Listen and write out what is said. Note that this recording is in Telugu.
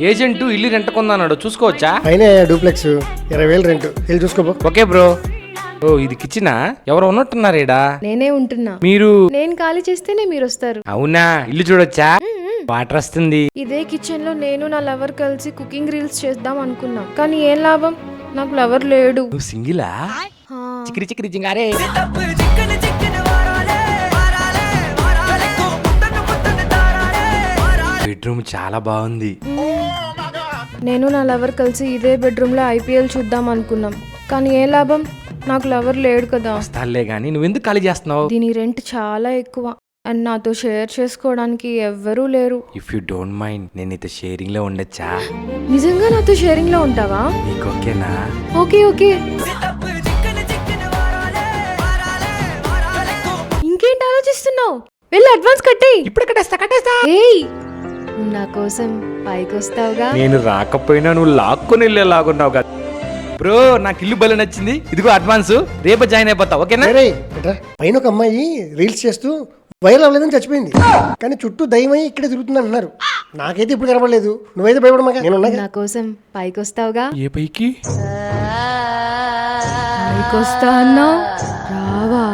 ఏజెంట్ ఇల్లు రెంట్ కొందన్నాడు, చూసుకోవచ్చా? పైన డూప్లెక్స్ 20,000 రెంట్, వెళ్ళి చూసుకోపో. Okay bro. ఓ ఇది కిచెనా? ఎవరు ఉన్నట్టున్నారు ఈడ? నేనే ఉంటున్నా. మీరు? నేను ఖాళీ చేస్తేనే మీరు వస్తారు. అవునా? ఇల్లు చూడొచ్చా? వాటర్ వస్తుంది. ఇదే కిచెన్ లో నేను నా లవర్ కలిసి కుకింగ్ రీల్స్ చేద్దాం అనుకున్నాం, కానీ ఏం లాభం, నాకు లవర్ లేడు. నువ్వు సింగిలా? హా. చిక్కిరి చిక్కిరి జింగారే. బెడ్రూమ్ చాలా బాగుంది. నేను నా లవర్ కలిసి ఇదే బెడ్రూమ్ లో ఐపీఎల్ చూద్దాం అనుకున్నాం, కానీ ఏ లాభం, నాకు లవర్ లేడు కదా. వస్తాలే గానీ నువ్వెందుకు ఖాళీ చేస్తున్నావు? దీని రెంట్ చాలా ఎక్కువ అండ్ నాతో షేర్ చేసుకోవడానికి ఎవ్వరూ లేరు. ఇఫ్ యూ డోంట్ మైండ్ నేను నీతో షేరింగ్ లో ఉండొచ్చా? నిజంగా నాతో షేరింగ్ లో ఉంటావా? నీకు ఓకేనా? Okay okay. ఇంకేంటి ఆలోచిస్తున్నావు? వెళ్ళి అడ్వాన్స్ కట్టేయ్. ఇప్పుడు కట్టేస్తా. ఏయ్, నువ్వు నా కోసం పైకి వస్తావుగా? నేను రాకపోయినా నువ్వు లాక్కొని వెళ్ళేలాగున్నావు కదా బ్రో. నాకు ఇల్లు భలే నచ్చింది. ఇదిగో అడ్వాన్స్, రేపు జాయిన్ అయిపోతా. ఓకేనా? రేయ్, ఇట్రా. పైన ఒక అమ్మాయి రీల్స్ చేస్తూ వైరల్ అవ్వలేదని చచ్చిపోయింది, కానీ చుట్టూ దయ్యమై ఇక్కడే తిరుగుతుంది అంటున్నారు. నాకైతే ఇప్పుడు కనపడలేదు, నువ్వైతే భయపడమాక, నేను ఉన్నా. నా కోసం పైకి వస్తావుగా? ఏ పైకి? పైకి వస్తా అన్నావు, రావా?